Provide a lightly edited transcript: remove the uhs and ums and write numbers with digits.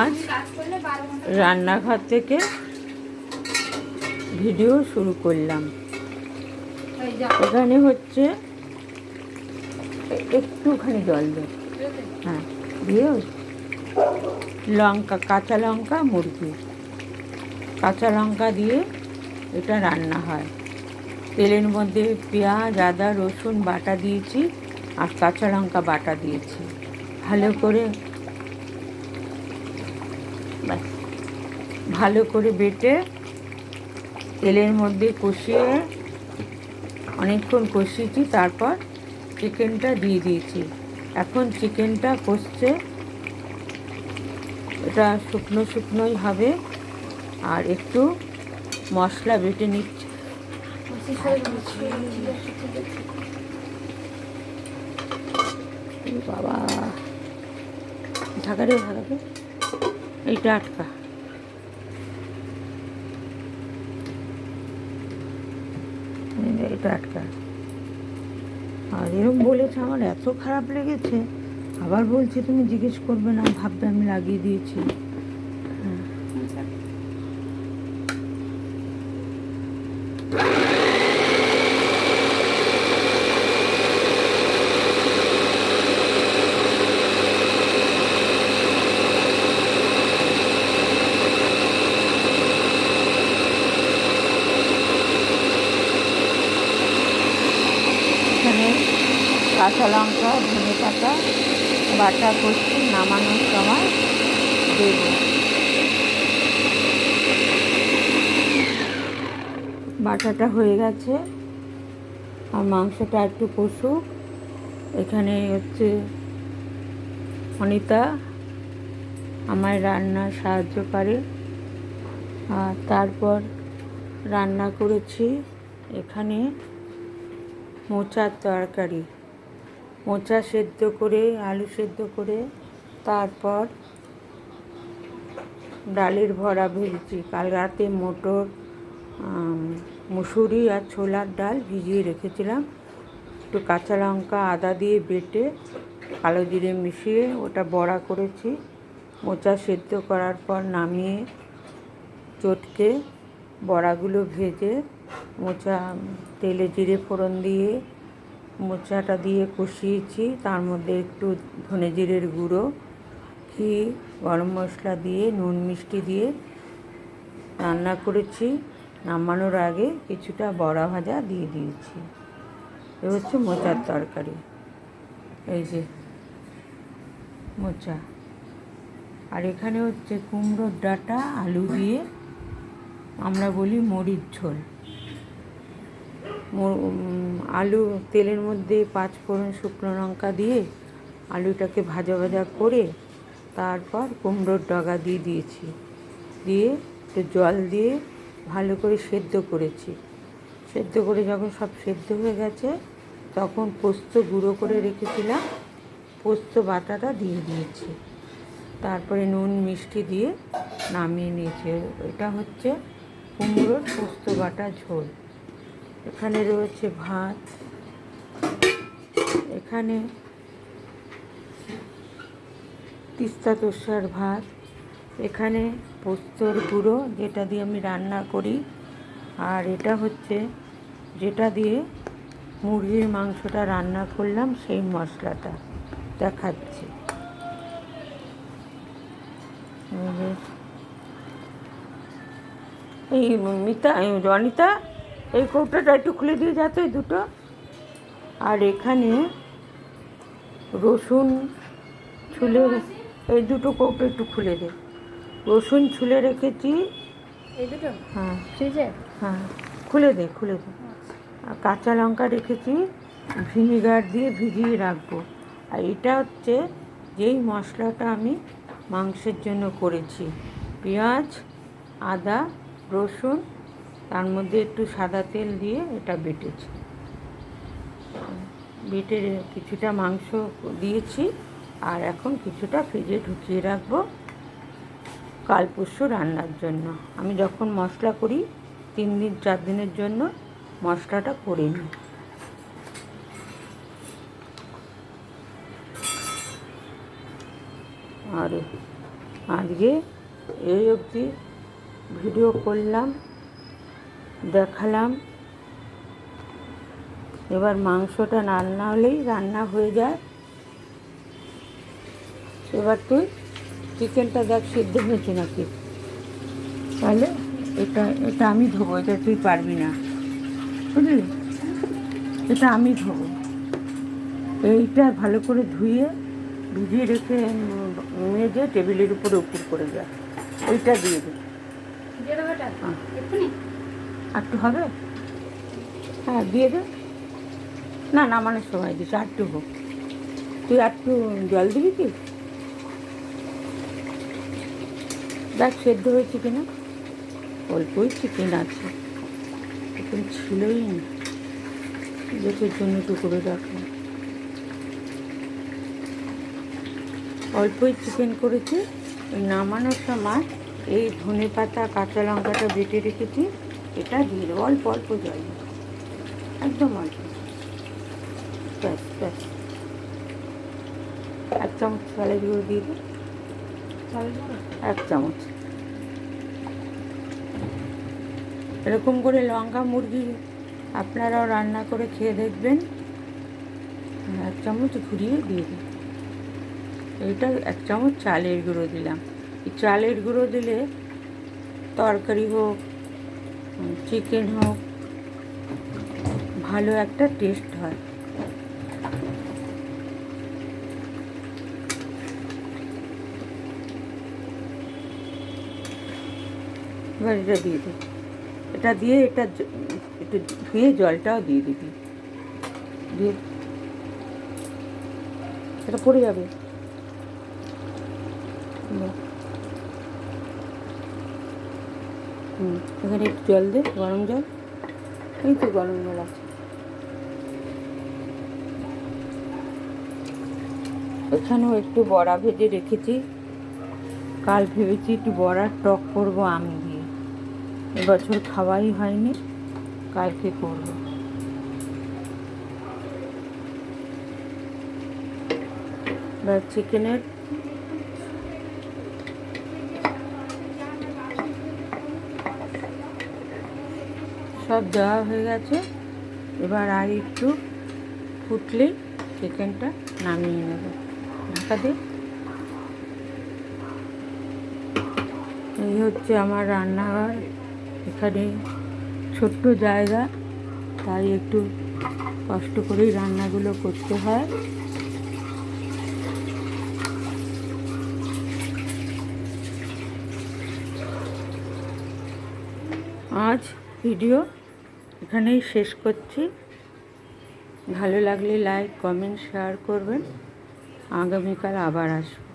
আজ রান্নাঘর থেকে ভিডিও শুরু করলাম। এখানে হচ্ছে একটুখানি জল দে, হ্যাঁ দিয়ে লঙ্কা, কাঁচা লঙ্কা, মুরগি, কাঁচা লঙ্কা দিয়ে এটা রান্না হয়। তেলের মধ্যে পেঁয়াজ, আদা, রসুন বাটা দিয়েছি আর কাঁচা লঙ্কা বাটা দিয়েছি। ভালো করে বেটে তেলের মধ্যে কষিয়ে অনেকক্ষণ কষিয়েছি। তারপর চিকেনটা দিয়ে দিয়েছি। এখন চিকেনটা কষছে, এটা শুকনো শুকনোই হবে। আর একটু মশলা বেটে নিচ্ছি। বাবা ঢাকা রে, ঢাকাবে, এইটা আটকা। এটা আটকা। আর এরকম বলেছে, আমার এত খারাপ লেগেছে। আবার বলছে তুমি জিজ্ঞেস করবে না, ভাববে আমি লাগিয়ে দিয়েছি। এখানে কাঁচা লঙ্কা, ধনে পাতা বাটা করছি, নামানোর সময় দেব। বাটাটা হয়ে গেছে আর মাংসটা একটু কষুক। এখানে হচ্ছে অনিতা আমার রান্নায় সাহায্য করে। আর তারপর রান্না করেছি এখানে মোচার তরকারি, মোচা সেদ্ধ করে, আলু সেদ্ধ করে, তারপর ডালের বড়া ভেজেছি। কাল রাতে মটর, মুসুরি আর ছোলার ডাল ভিজিয়ে রেখেছিলাম। একটু কাঁচা লঙ্কা, আদা দিয়ে বেটে কালো জিরে মিশিয়ে ওটা বড়া করেছি। মোচা সেদ্ধ করার পর নামিয়ে চটকে বড়াগুলো ভেজে মোচা তেলে জিরে ফোড়ন দিয়ে মোচাটা দিয়ে কষিয়েছি। তার মধ্যে একটু ধনে জিরের গুঁড়ো, ঘি, গরম মশলা দিয়ে নুন মিষ্টি দিয়ে রান্না করেছি। নামানোর আগে কিছুটা বড়া ভাজা দিয়ে দিয়েছি। এ হচ্ছে মোচার তরকারি। এই যে মোচা। আর এখানে হচ্ছে কুমড়োর ডাঁটা আলু দিয়ে, আমরা বলি মরিচ ঝোল। আলু তেলের মধ্যে 5 ফোড়ন, শুকনো লঙ্কা দিয়ে আলুটাকে ভাজা ভাজা করে তারপর কুমড়োর ডগা দিয়ে দিয়েছি। দিয়ে একটু জল দিয়ে ভালো করে সেদ্ধ করেছি। সেদ্ধ করে যখন সব সেদ্ধ হয়ে গেছে তখন পোস্ত গুঁড়ো করে রেখেছিলাম, পোস্ত বাটাটা দিয়ে দিয়েছি। তারপরে নুন মিষ্টি দিয়ে নামিয়ে নিয়েছি। এটা হচ্ছে কুমড়োর পোস্ত বাটা ঝোল। এখানে রয়েছে ভাত, এখানে তিস্তা তোষার ভাত, এখানে পোস্তর গুঁড়ো যেটা দিয়ে আমি রান্না করি, আর এটা হচ্ছে যেটা দিয়ে মুরগির মাংসটা রান্না করলাম সেই মশলাটা দেখাচ্ছি। এই অনিতা এই কৌটাটা একটু খুলে দিয়ে যাতো, এই দুটো। আর এখানে রসুন ছুলে, এই দুটো কৌটো একটু খুলে দে। রসুন ছুলে রেখেছি এই দুটো, হ্যাঁ ফ্রিজে, হ্যাঁ খুলে দে, খুলে দে। আর কাঁচা লঙ্কা রেখেছি, ভিনিগার দিয়ে ভিজিয়ে রাখবো। আর এটা হচ্ছে যেই মশলাটা আমি মাংসের জন্য করেছি, পেঁয়াজ, আদা, রসুন, তার মধ্যে একটু সাদা তেল দিয়ে এটা বেটেছি। বেটে কিছুটা মাংস দিয়েছি আর এখন কিছুটা ফ্রিজে ঢুকিয়ে রাখবো কাল পরশু রান্নার জন্য। আমি যখন মশলা করি 3 দিন 4 দিনের জন্য মশলাটা করে নিই। আর আজকে এই অবধি ভিডিও করলাম, দেখালাম। এবার মাংসটা রান্না হলেই রান্না হয়ে যায়। এবার তুই চিকেনটা দেখ সিদ্ধ হয়েছে নাকি। তাহলে এটা এটা আমি ধোবো, এটা তুই পারবি না, বুঝলি? এটা আমি ধোবো। এইটা ভালো করে ধুয়ে ভিজিয়ে রেখে মেজে টেবিলের উপরে উপর করে যায়। এইটা দিয়ে দে। একটু হবে? হ্যাঁ দিয়ে দে। না নামানোর সময় দিস, একটু হোক। তুই একটু জল দিবি কি? দেখ সেদ্ধ হয়েছে কিনা। অল্পই চিকেন আছে, চিকেন ছিলই না, লোকের জন্য একটু করে রাখলাম। অল্পই চিকেন করেছি। ওই নামানোর সময় এই ধনে পাতা কাঁচা লঙ্কাটা বেটে রেখেছি, এটা দিয়ে দেবো। অল্প অল্প জল দেবো, একদম অল্প। ব্যাস ব্যাস। 1 চামচ চালের গুঁড়ো দিয়ে দিই। 1 চামচ। এরকম করে লঙ্কা মুরগি আপনারাও রান্না করে খেয়ে দেখবেন। 1 চামচ ঘুরিয়ে দিয়ে দিই। এইটা 1 চামচ চালের গুঁড়ো দিলাম। এই চালের গুঁড়ো দিলে তরকারি হোক, চিকেন হোক, ভালো একটা টেস্ট হয়। এবার এটা দিয়ে দিই। এটা দিয়ে এটা একটু ধুয়ে জলটাও দিয়ে দিবি। দিয়ে এটা পড়ে যাবে। এখানে একটু জল দে, গরম জল। এই তো গরম জল আছে। এখানেও একটু বড়া ভেজে রেখেছি। কাল ভেবেছি একটু বড়ার টক করবো আম দিয়ে। এবছর খাওয়াই হয়নি, কালকে করব। চিকেনের সব দেওয়া হয়ে গেছে। এবার আর একটু ফুটলেই চিকেনটা নামিয়ে নেব। ঢাকা দিয়ে। এই হচ্ছে আমার রান্নাঘর। এখানে ছোট্ট জায়গা, তাই একটু কষ্ট করেই রান্নাগুলো করতে হয়। আজ ভিডিও এখানেই শেষ করছি। ভালো লাগলে লাইক, কমেন্ট, শেয়ার করবেন। আগামীকাল আবার আসবো।